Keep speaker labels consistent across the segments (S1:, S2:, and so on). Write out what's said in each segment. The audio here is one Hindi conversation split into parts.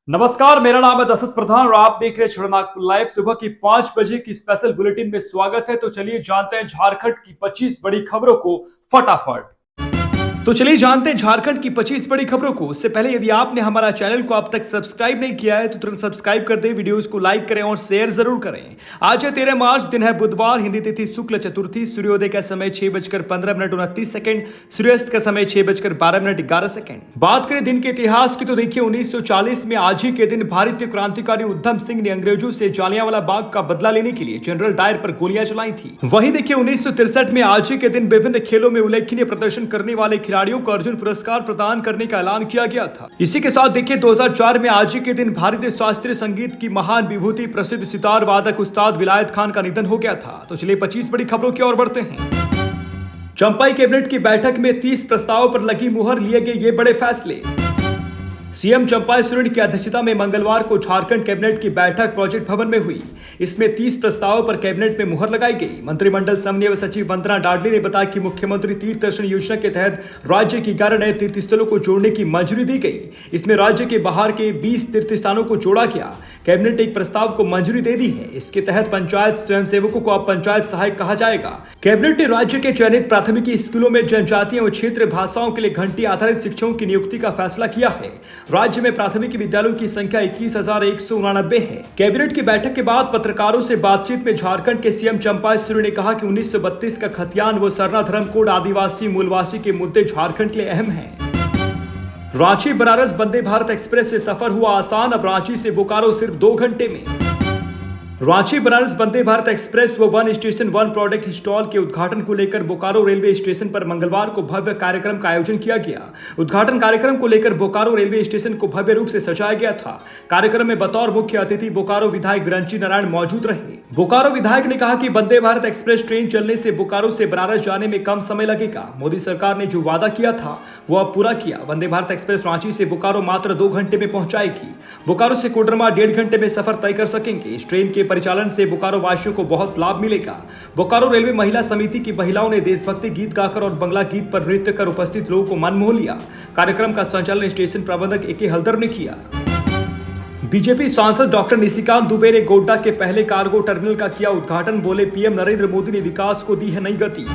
S1: नमस्कार, मेरा नाम है दशरथ प्रधान और आप देख रहे हैं छड़नागपुर लाइव। सुबह की 5 बजे की स्पेशल बुलेटिन में स्वागत है। तो चलिए जानते हैं झारखंड की 25 बड़ी खबरों को फटाफट। तो चलिए जानते हैं झारखंड की 25 बड़ी खबरों को। उससे पहले यदि आपने हमारा चैनल को अब तक सब्सक्राइब नहीं किया है तो तुरंत सब्सक्राइब कर दें, वीडियोस को लाइक करें और शेयर जरूर करें। आज है 13 मार्च, दिन है बुधवार, हिंदी तिथि शुक्ल चतुर्थी, सूर्योदय का समय 6:15 सूर्यास्त का समय 6:12 बात करें दिन के इतिहास की तो देखिए 1940 में आज ही के दिन भारतीय क्रांतिकारी उधम सिंह ने अंग्रेजों से जालियांवाला बाग का बदला लेने के लिए जनरल डायर पर गोलियां चलाई थी। वहीं देखिए 1963 में आज ही के दिन विभिन्न खेलों में उल्लेखनीय प्रदर्शन करने वाले खिलाड़ियों को अर्जुन पुरस्कार प्रदान करने का ऐलान किया गया था। इसी के साथ देखिए 2004 में आज ही के दिन भारतीय शास्त्रीय संगीत की महान विभूति प्रसिद्ध सितार वादक उस्ताद विलायत खान का निधन हो गया था। तो चलिए 25 बड़ी खबरों की ओर बढ़ते हैं। चंपाई कैबिनेट की बैठक में 30 प्रस्तावों पर लगी मुहर, लिए गए ये बड़े फैसले। सीएम चंपाई सोरेन की अध्यक्षता में मंगलवार को झारखंड कैबिनेट की बैठक प्रोजेक्ट भवन में हुई। इसमें 30 प्रस्तावों पर कैबिनेट में मुहर लगाई गई। मंत्रिमंडल समन्वय सचिव वंदना डाडले ने बताया कि मुख्यमंत्री तीर्थ दर्शन योजना के तहत राज्य की 11 नए तीर्थ स्थलों को जोड़ने की मंजूरी दी गई। इसमें राज्य के बाहर के 20 तीर्थ स्थानों को जोड़ा गया। कैबिनेट एक प्रस्ताव को मंजूरी दे दी है। इसके तहत पंचायत स्वयंसेवकों को अब पंचायत सहायक कहा जाएगा। कैबिनेट ने राज्य के चयनित प्राथमिकी स्कूलों में जनजातीय और क्षेत्रीय भाषाओं के लिए घंटी आधारित शिक्षकों की नियुक्ति का फैसला किया है। राज्य में प्राथमिक विद्यालयों की संख्या 21,189 है। कैबिनेट की बैठक के बाद पत्रकारों से बातचीत में झारखंड के सीएम चंपाई सोरेन ने कहा कि 1932 का खतियान व सरना धर्म कोड आदिवासी मूलवासी के मुद्दे झारखंड के लिए अहम हैं। रांची बनारस वंदे भारत एक्सप्रेस से सफर हुआ आसान, अब रांची से बोकारो सिर्फ 2 घंटे में। रांची बनारस वंदे भारत एक्सप्रेस व one station one product stall के उद्घाटन को लेकर बोकारो रेलवे स्टेशन पर मंगलवार को भव्य कार्यक्रम का आयोजन किया गया। उद्घाटन कार्यक्रम को लेकर बोकारो रेलवे स्टेशन को भव्य रूप से सजाया गया था। कार्यक्रम में बतौर मुख्य अतिथि बोकारो विधायक बिरंची नारायण मौजूद रहे। बोकारो विधायक ने कहा कि वंदे भारत एक्सप्रेस ट्रेन चलने से बोकारो से बनारस जाने में कम समय लगेगा। मोदी सरकार ने जो वादा किया था वो अब पूरा किया। वंदे भारत एक्सप्रेस रांची से बोकारो मात्र 2 घंटे में पहुंचाएगी। बोकारो से कोडरमा 1.5 घंटे में सफर तय कर सकेंगे। इस ट्रेन के परिचालन से बोकारो वासियों को बहुत लाभ मिलेगा। बोकारो रेलवे महिला समिति की महिलाओं ने देशभक्ति गीत गाकर और बंगला गीत पर नृत्य कर उपस्थित लोगों को मन मोह लिया। कार्यक्रम का संचालन स्टेशन प्रबंधक ए.के. हल्दर ने किया। बीजेपी सांसद डॉक्टर निशिकांत दुबे ने गोड्डा के पहले कार्गो टर्मिनल का किया उद्घाटन। बोले पीएम नरेंद्र मोदी ने विकास को दी है नई गति।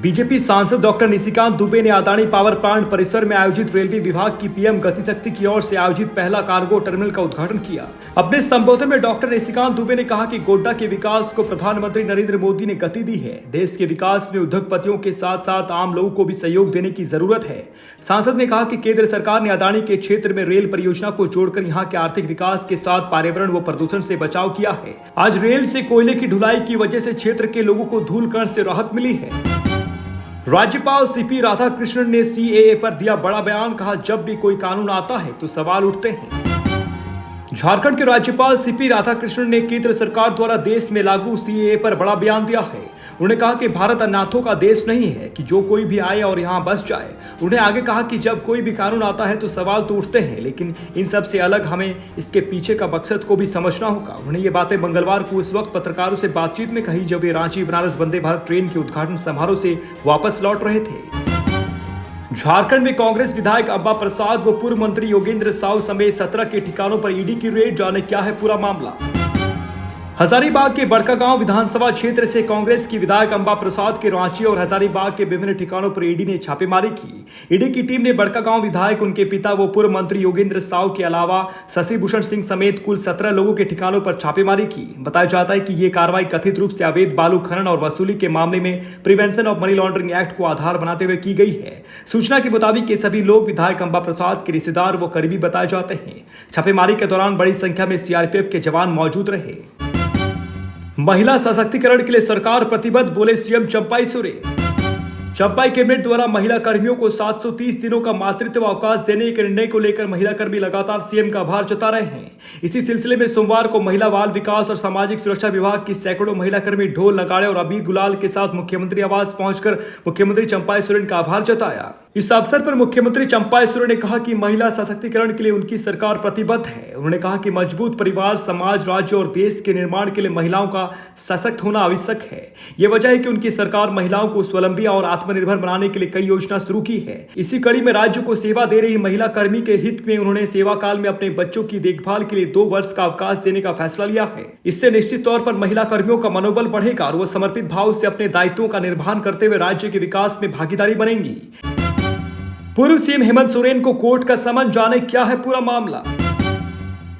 S1: बीजेपी सांसद डॉक्टर निशिकांत दुबे ने अदानी पावर प्लांट परिसर में आयोजित रेलवे विभाग की पीएम गति शक्ति की ओर से आयोजित पहला कार्गो टर्मिनल का उद्घाटन किया। अपने संबोधन में डॉक्टर निशिकांत दुबे ने कहा कि गोड्डा के विकास को प्रधानमंत्री नरेंद्र मोदी ने गति दी है। देश के विकास में उद्योगपतियों के साथ साथ आम लोगों को भी सहयोग देने की जरूरत है। सांसद ने कहा कि केंद्र सरकार ने अदानी के क्षेत्र में रेल परियोजना को जोड़कर यहाँ के आर्थिक विकास के साथ पर्यावरण व प्रदूषण से बचाव किया है। आज रेल से कोयले की ढुलाई की वजह से क्षेत्र के लोगों को धूलकण से राहत मिली है। राज्यपाल सीपी राधाकृष्णन ने सीएए पर दिया बड़ा बयान। कहा जब भी कोई कानून आता है तो सवाल उठते हैं। झारखंड के राज्यपाल सीपी राधाकृष्णन ने केंद्र सरकार द्वारा देश में लागू सीएए पर बड़ा बयान दिया है। उन्होंने कहा कि भारत अनाथों का देश नहीं है कि जो कोई भी आए और यहाँ बस जाए। उन्होंने आगे कहा कि जब कोई भी कानून आता है तो सवाल तो उठते हैं, लेकिन इन सब से अलग हमें इसके पीछे का मकसद को भी समझना होगा। उन्होंने ये बातें मंगलवार को उस वक्त पत्रकारों से बातचीत में कही जब वे रांची बनारस वंदे भारत ट्रेन के उद्घाटन समारोह से वापस लौट रहे थे। झारखंड में कांग्रेस विधायक अम्बा प्रसाद व पूर्व मंत्री योगेंद्र साहू समेत 17 के ठिकानों पर ईडी की रेड। जाने क्या है पूरा मामला। हजारीबाग के बड़कागांव विधानसभा क्षेत्र से कांग्रेस की विधायक अम्बा प्रसाद के रांची और हजारीबाग के विभिन्न ठिकानों पर ईडी ने छापेमारी की। ईडी की टीम ने बड़कागांव विधायक, उनके पिता व पूर्व मंत्री योगेंद्र साहू के अलावा शशि भूषण सिंह समेत कुल 17 लोगों के ठिकानों पर छापेमारी की। बताया जाता है कि ये कार्रवाई कथित रूप से अवैध बालू खनन और वसूली के मामले में prevention of money laundering act को आधार बनाते हुए की गई है। सूचना के मुताबिक ये सभी लोग विधायक अम्बा प्रसाद के रिश्तेदार व करीबी बताए जाते हैं। छापेमारी के दौरान बड़ी संख्या में सीआरपीएफ के जवान मौजूद रहे। महिला सशक्तिकरण के लिए सरकार प्रतिबद्ध, बोले सीएम चंपाई सोरेन। चंपाई कैबिनेट द्वारा महिला कर्मियों को 730 दिनों का मातृत्व अवकाश देने के निर्णय को लेकर महिला कर्मी लगातार सीएम का आभार जता रहे हैं। इसी सिलसिले में सोमवार को महिला बाल विकास और सामाजिक सुरक्षा विभाग की सैकड़ों महिला कर्मी ढोल, नगाड़े और अबीर गुलाल के साथ मुख्यमंत्री आवास पहुंचकर मुख्यमंत्री चंपाई सोरेन का आभार जताया। इस अवसर पर मुख्यमंत्री चंपाई सोरेन ने कहा कि महिला सशक्तिकरण के लिए उनकी सरकार प्रतिबद्ध है। उन्होंने कहा कि मजबूत परिवार, समाज, राज्य और देश के निर्माण के लिए महिलाओं का सशक्त होना आवश्यक है। ये वजह है कि उनकी सरकार महिलाओं को स्वावलंबी और आत्मनिर्भर बनाने के लिए कई योजना शुरू की है। इसी कड़ी में राज्य को सेवा दे रही महिला कर्मी के हित में उन्होंने सेवा काल में अपने बच्चों की देखभाल के लिए 2 वर्ष का अवकाश देने का फैसला लिया है। इससे निश्चित तौर पर महिला कर्मियों का मनोबल बढ़ेगा और वो समर्पित भाव से अपने दायित्वों का निर्वहन करते हुए राज्य के विकास में भागीदारी बनेंगी। पूर्व सीएम हेमंत सोरेन को कोर्ट का समन, जाने क्या है पूरा मामला।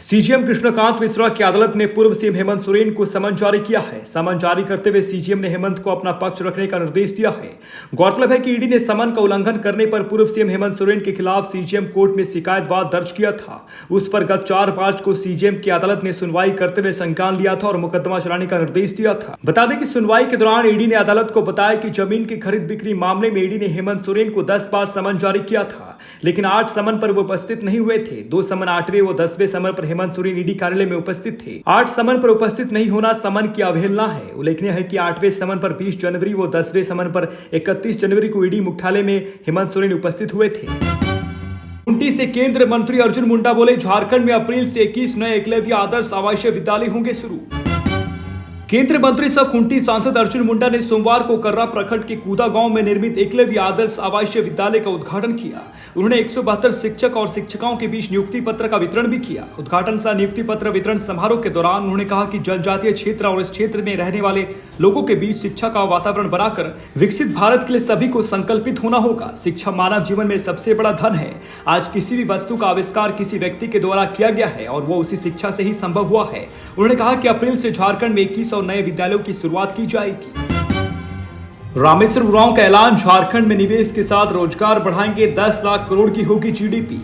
S1: सीजीएम कृष्णकांत मिश्रा की अदालत ने पूर्व सीएम हेमंत सोरेन को समन जारी किया है। समन जारी करते हुए सीजीएम ने हेमंत को अपना पक्ष रखने का निर्देश दिया है। गौरतलब है कि ईडी ने समन का उल्लंघन करने पर पूर्व सीएम हेमंत सोरेन के खिलाफ सीजीएम कोर्ट में शिकायत वाद दर्ज किया था। उस पर गत 4 मार्च को सीजीएम की अदालत ने सुनवाई करते हुए संज्ञान लिया था और मुकदमा चलाने का निर्देश दिया था। बता दें कि सुनवाई के दौरान ईडी ने अदालत को बताया कि जमीन की खरीद बिक्री मामले में ईडी ने हेमंत सोरेन को 10 बार समन जारी किया था, लेकिन 8 समन पर वो उपस्थित नहीं हुए थे। 2 समन 8वें व 10वें समन पर हेमंत सोरेन ईडी कार्यालय में उपस्थित थे। 8 समन पर उपस्थित नहीं होना समन की अवहेलना है। उल्लेखनीय है कि 8वें समन पर 20 जनवरी व 10वें समन पर 31 जनवरी को ईडी मुख्यालय में हेमंत सोरेन उपस्थित हुए थे। खूंटी से केंद्रीय मंत्री अर्जुन मुंडा बोले, झारखंड में अप्रैल से 21 नए एकलव्य आदर्श आवासीय विद्यालय होंगे शुरू। केंद्रीय मंत्री सह खूंटी सांसद अर्जुन मुंडा ने सोमवार को कर्रा प्रखंड के कूदा गांव में निर्मित एकलव्य आदर्श आवासीय विद्यालय का उद्घाटन किया। उन्होंने 172 शिक्षक और शिक्षिकाओं के बीच नियुक्ति पत्र का वितरण भी किया। उद्घाटन सह नियुक्ति पत्र वितरण समारोह के दौरान उन्होंने कहा कि जनजातीय क्षेत्र और इस क्षेत्र में रहने वाले लोगों के बीच शिक्षा का वातावरण बनाकर विकसित भारत के लिए सभी को संकल्पित होना होगा। शिक्षा मानव जीवन में सबसे बड़ा धन है। आज किसी भी वस्तु का आविष्कार किसी व्यक्ति के द्वारा किया गया है और वो उसी शिक्षा से ही संभव हुआ है। उन्होंने कहा कि अप्रैल से झारखंड में 21 नए विद्यालयों की शुरुआत की जाएगी। रामेश्वर उरांव का ऐलान, झारखंड में निवेश के साथ रोजगार बढ़ाएंगे, 10 लाख करोड़ की होगी जीडीपी।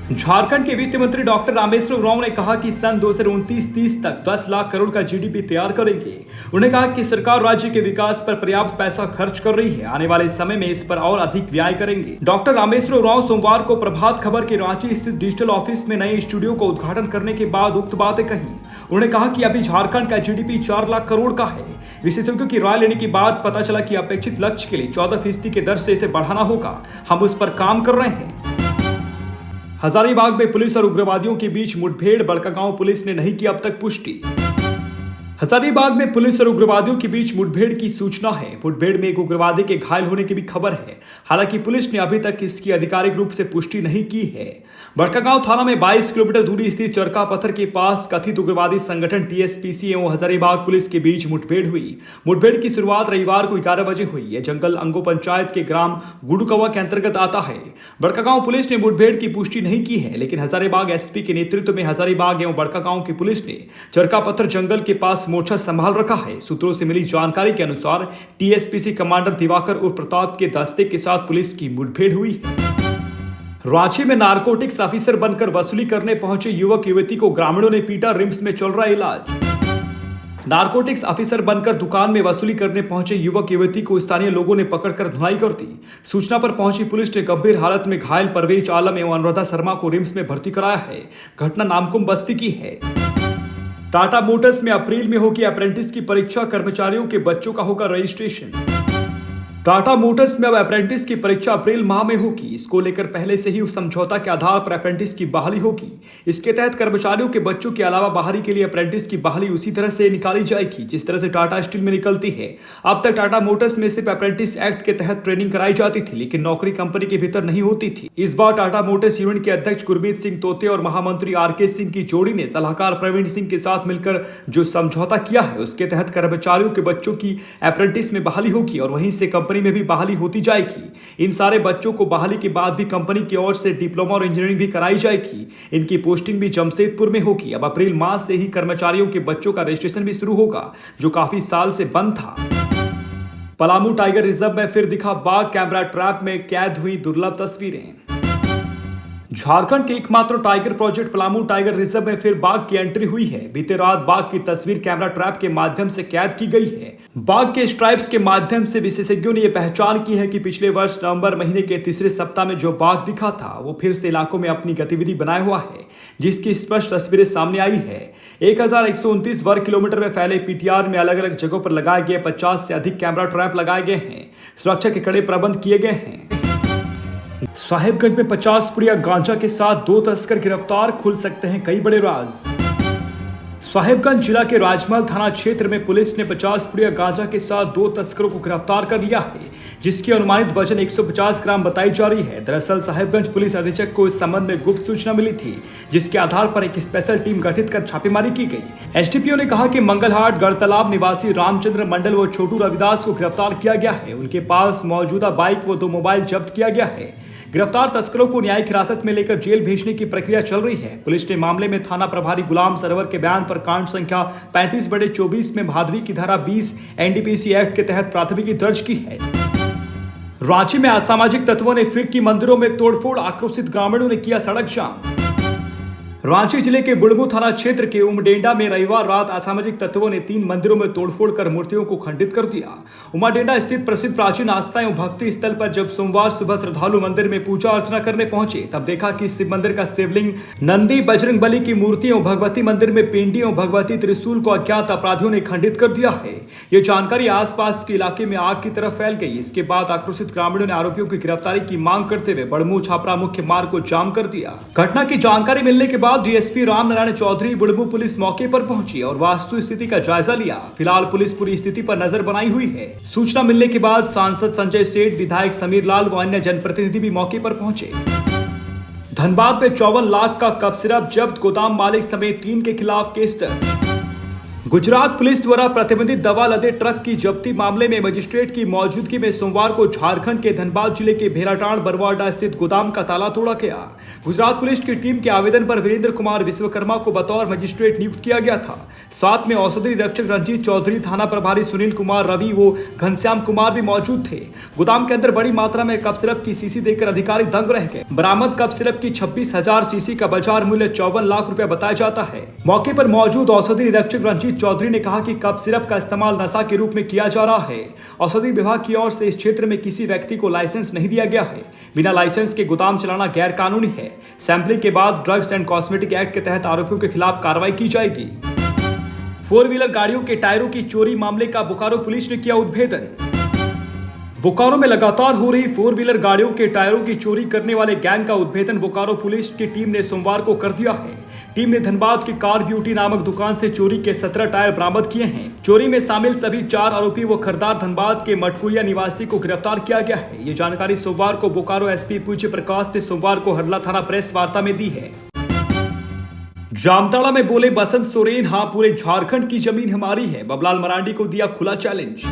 S1: झारखंड के वित्त मंत्री डॉक्टर रामेश्वर उरांव ने कहा कि सन 2029-30 तक 10 लाख करोड़ का जीडीपी तैयार करेंगे। उन्होंने कहा कि सरकार राज्य के विकास पर पर्याप्त पैसा खर्च कर रही है, आने वाले समय में इस पर और अधिक व्यय करेंगे। डॉक्टर रामेश्वर उरांव सोमवार को प्रभात खबर के रांची स्थित डिजिटल ऑफिस में नए स्टूडियो का उद्घाटन करने के बाद उक्त बातें कही। उन्होंने कहा कि अभी झारखंड का जीडीपी 4 लाख करोड़ का है। विशेषज्ञों की राय लेने के बाद पता चला कि अपेक्षित लक्ष्य के लिए 14% की दर से इसे बढ़ाना होगा। हम उस पर काम कर रहे हैं। हजारीबाग में पुलिस और उग्रवादियों के बीच मुठभेड़, बड़कागांव पुलिस ने नहीं की अब तक पुष्टि। हजारीबाग में पुलिस और उग्रवादियों के बीच मुठभेड़ की सूचना है। मुठभेड़ में एक उग्रवादी के घायल होने की भी खबर है। हालांकि पुलिस ने अभी तक इसकी आधिकारिक रूप से पुष्टि नहीं की है। बड़कागांव थाना में 22 किलोमीटर दूरी स्थित चरका पत्थर के पास कथित उग्रवादी संगठन टीएसपीसी एवं हजारीबाग पुलिस के बीच मुठभेड़ हुई। मुठभेड़ की शुरुआत रविवार को 11 बजे हुई। यह जंगल अंगो पंचायत के ग्राम गुडुकवा के अंतर्गत आता है। बड़कागांव पुलिस ने मुठभेड़ की पुष्टि नहीं की है, लेकिन हजारीबाग एसपी के नेतृत्व में हजारीबाग एवं बड़कागांव की पुलिस ने चरका पत्थर जंगल के पास मोर्चा संभाल रखा है। सूत्रों से मिली जानकारी के अनुसार टीएसपीसी कमांडर दिवाकर उर्फ प्रताप के दस्ते के साथ पुलिस की मुठभेड़ हुई है। रांची में नारकोटिक्स ऑफिसर बनकर वसूली करने पहुंचे युवक युवती को ग्रामीणों ने पीटा, रिम्स में चल रहा इलाज। नारकोटिक्स ऑफिसर बनकर दुकान में वसूली करने पहुंचे युवक युवती को स्थानीय लोगों ने पकड़कर धुलाई कर दी। सूचना पर पहुंची पुलिस ने गंभीर हालत में घायल परवेज आलम एवं अनुराधा शर्मा को रिम्स में भर्ती कराया है। घटना नामकुम बस्ती की है। टाटा मोटर्स में अप्रैल में होगी अप्रेंटिस की परीक्षा, कर्मचारियों के बच्चों का होगा रजिस्ट्रेशन। टाटा मोटर्स में अब अप्रेंटिस की परीक्षा अप्रैल माह में होगी। इसको लेकर पहले से ही उस समझौता के आधार पर अप्रेंटिस की बहाली होगी। इसके तहत कर्मचारियों के बच्चों के अलावा बाहरी के लिए अप्रेंटिस की बहाली उसी तरह से निकाली जाएगी जिस तरह से टाटा स्टील में निकलती है। अब तक टाटा मोटर्स में सिर्फ अप्रेंटिस एक्ट के तहत ट्रेनिंग कराई जाती थी, लेकिन नौकरी कंपनी के भीतर नहीं होती थी। इस बार टाटा मोटर्स यूनियन के अध्यक्ष गुरमीत सिंह तोते और महामंत्री आरके सिंह की जोड़ी ने सलाहकार प्रवीण सिंह के साथ मिलकर जो समझौता किया है उसके तहत कर्मचारियों के बच्चों की अप्रेंटिस में बहाली होगी और वहीं से कंपनी में भी बहाली होती जाएगी। इन सारे बच्चों को बहाली के बाद भी कंपनी की ओर से डिप्लोमा और इंजीनियरिंग भी कराई जाएगी। इनकी पोस्टिंग भी जमशेदपुर में होगी। अब अप्रैल माह से ही कर्मचारियों के बच्चों का रजिस्ट्रेशन भी शुरू होगा, जो काफी साल से बंद था। पलामू टाइगर रिजर्व में फिर दिखा बाघ, कैमरा ट्रैप में कैद हुई दुर्लभ तस्वीरें। झारखंड के एकमात्र tiger project Palamu tiger reserve में फिर बाघ की एंट्री हुई है। बीते रात बाघ की तस्वीर कैमरा ट्रैप के माध्यम से कैद की गई है। बाघ के स्ट्राइप्स के माध्यम से विशेषज्ञों ने यह पहचान की है कि पिछले वर्ष नवंबर महीने के तीसरे सप्ताह में जो बाघ दिखा था वो फिर से इलाकों में अपनी गतिविधि बनाए हुआ है, जिसकी स्पष्ट तस्वीरें सामने आई है। 1129 वर्ग किलोमीटर में फैले पीटीआर में अलग अलग जगहों पर लगाए गए 50 से अधिक कैमरा ट्रैप लगाए गए हैं। सुरक्षा के कड़े प्रबंध किए गए हैं। साहिबगंज में 50 पुड़िया गांजा के साथ 2 तस्कर गिरफ्तार, खुल सकते हैं कई बड़े राज। साहिबगंज जिला के राजमहल थाना क्षेत्र में पुलिस ने 50 पुड़िया गांजा के साथ 2 तस्करों को गिरफ्तार कर लिया है, जिसकी अनुमानित वजन 150 ग्राम बताई जा रही है। दरअसल साहिबगंज पुलिस अधीक्षक को इस संबंध में गुप्त सूचना मिली थी, जिसके आधार पर एक स्पेशल टीम गठित कर छापेमारी की गई। एसडीपीओ ने कहा कि मंगलहाट गढ़तालाब निवासी रामचंद्र मंडल व छोटू रविदास को गिरफ्तार किया गया है। उनके पास मौजूदा बाइक व 2 मोबाइल जब्त किया गया है। गिरफ्तार तस्करों को न्यायिक हिरासत में लेकर जेल भेजने की प्रक्रिया चल रही है। पुलिस ने मामले में थाना प्रभारी गुलाम सरवर के बयान पर कांड संख्या 35/24 में भादवी की धारा 20 एनडीपीसी एक्ट के तहत प्राथमिकी दर्ज की है। रांची में असामाजिक तत्वों ने फिर की मंदिरों में तोड़फोड़, आक्रोशित ग्रामीणों ने किया सड़क जाम। रांची जिले के बुढ़मू थाना क्षेत्र के उमडेंडा में रविवार रात असामाजिक तत्वों ने 3 मंदिरों में तोड़फोड़ कर मूर्तियों को खंडित कर दिया। उमडेंडा स्थित प्रसिद्ध प्राचीन आस्था एवं भक्ति स्थल पर जब सोमवार सुबह श्रद्धालु मंदिर में पूजा अर्चना करने पहुंचे, तब देखा कि शिव मंदिर का शिवलिंग, नंदी, बजरंग बली की मूर्ति एवं भगवती मंदिर में पिंडी एवं भगवती त्रिशूल को अज्ञात अपराधियों ने खंडित कर दिया है। ये जानकारी आसपास के इलाके में आग की तरफ फैल गई। इसके बाद आक्रोशित ग्रामीणों ने आरोपियों की गिरफ्तारी की मांग करते हुए बुढ़मू छापरा मुख्य मार्ग को जाम कर दिया। घटना की जानकारी मिलने के बाद डीएसपी रामनारायण चौधरी बुढ़मू पुलिस मौके पर पहुंची और वास्तु स्थिति का जायजा लिया। फिलहाल पुलिस पूरी स्थिति पर नजर बनाई हुई है। सूचना मिलने के बाद सांसद संजय सेठ, विधायक समीर लाल व अन्य जनप्रतिनिधि भी मौके पर पहुंचे। धनबाद में 54 लाख का कफ सिरप जब्त, गोदाम मालिक समेत 3 के खिलाफ केस दर्ज। गुजरात पुलिस द्वारा प्रतिबंधित दवा लदे ट्रक की जब्ती मामले में मजिस्ट्रेट की मौजूदगी में सोमवार को झारखंड के धनबाद जिले के भेराटांड बरवाडा स्थित गोदाम का ताला तोड़ा गया। गुजरात पुलिस की टीम के आवेदन पर वीरेंद्र कुमार विश्वकर्मा को बतौर मजिस्ट्रेट नियुक्त किया गया था। साथ में औषधि निरीक्षक रंजीत चौधरी, थाना प्रभारी सुनील कुमार, रवि व घनश्याम कुमार भी मौजूद थे। गोदाम के अंदर बड़ी मात्रा में कफ सिरप की शीशी देखकर अधिकारी दंग रह गए। बरामद कफ सिरप की 26,000 शीशी का बाजार मूल्य 54 लाख रुपए बताया जाता है। मौके पर मौजूद औषधि निरीक्षक रंजीत चौधरी ने कहा कि कफ सिरप का इस्तेमाल नशा के रूप में किया जा रहा है। औषधि विभाग की ओर से इस क्षेत्र में किसी व्यक्ति को लाइसेंस नहीं दिया गया है। बिना लाइसेंस के गोदाम चलाना गैर कानूनी है। सैंपलिंग के बाद ड्रग्स एंड कॉस्मेटिक एक्ट के तहत आरोपियों के खिलाफ कार्रवाई की जाएगी। 4 व्हीलर गाड़ियों के टायरों की चोरी मामले का बोकारो पुलिस ने किया उद्भेदन। बोकारो में लगातार हो रही 4 व्हीलर गाड़ियों के टायरों की चोरी करने वाले गैंग का उद्भेदन बोकारो पुलिस की टीम ने सोमवार को कर दिया है। टीम ने धनबाद की कार ब्यूटी नामक दुकान से चोरी के 17 टायर बरामद किए हैं। चोरी में शामिल सभी 4 आरोपी व खरीदार धनबाद के मटकुरिया निवासी को गिरफ्तार किया गया है। ये जानकारी सोमवार को बोकारो एसपी पूज्य प्रकाश ने सोमवार को हरला थाना प्रेस वार्ता में दी है। जामताड़ा में बोले बसंत सोरेन, हाँ पूरे झारखंड की जमीन हमारी है। बबलाल मरांडी को दिया खुला चैलेंज।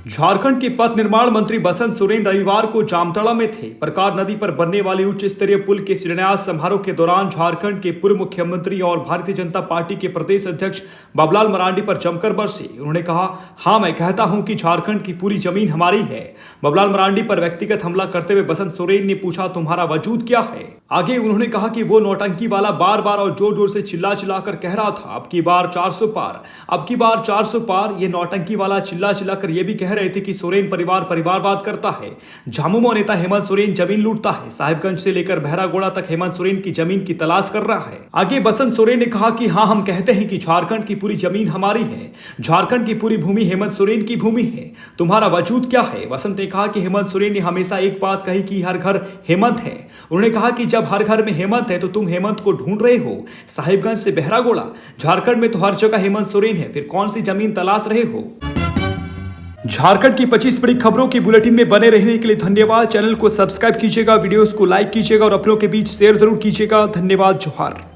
S1: झारखंड के पथ निर्माण मंत्री बसंत सोरेन रविवार को जामताड़ा में थे। प्रकार नदी पर बनने वाले उच्च स्तरीय पुल के शिलान्यास समारोह के दौरान झारखंड के पूर्व मुख्यमंत्री और भारतीय जनता पार्टी के प्रदेश अध्यक्ष बबलाल मरांडी पर जमकर बरसे। उन्होंने कहा, हाँ मैं कहता हूं कि झारखंड की पूरी जमीन हमारी है। बबलाल मरांडी पर व्यक्तिगत हमला करते हुए बसंत सोरेन ने पूछा, तुम्हारा वजूद क्या है? आगे उन्होंने कहा कि वो नौटंकी वाला बार बार और जोर जोर से चिल्ला चिल्लाकर कह रहा था, अब की बार 400 पार, अब की बार 400 पार। ये नौटंकी वाला चिल्ला चिल्लाकर ये भी कह रहे थे कि सोरेन परिवार परिवारवाद करता है। झामुमो नेता हेमंत सोरेन जमीन लूटता है। साहिबगंज से लेकर बहरागोड़ा तक हेमंत सोरेन की जमीन की तलाश कर रहा है। आगे बसंत सोरेन ने कहा कि हाँ हम कहते हैं कि झारखंड की पूरी जमीन हमारी है। झारखंड की पूरी भूमि हेमंत सोरेन की भूमि है। तुम्हारा वजूद क्या है? बसंत ने कहा कि हेमंत सोरेन ने हमेशा एक बात कही कि हर घर हेमंत है। उन्होंने कहा कि जब हर घर में हेमंत है तो तुम हेमंत को ढूंढ रहे हो। साहिबगंज से बहरागोड़ा, झारखंड में तो हर जगह हेमंत सोरेन है, फिर कौन सी जमीन तलाश रहे हो? झारखंड की 25 बड़ी खबरों की बुलेटिन में बने रहने के लिए धन्यवाद। चैनल को सब्सक्राइब कीजिएगा, वीडियोस को लाइक कीजिएगा और अपनों के बीच शेयर जरूर कीजिएगा। धन्यवाद, जोहार।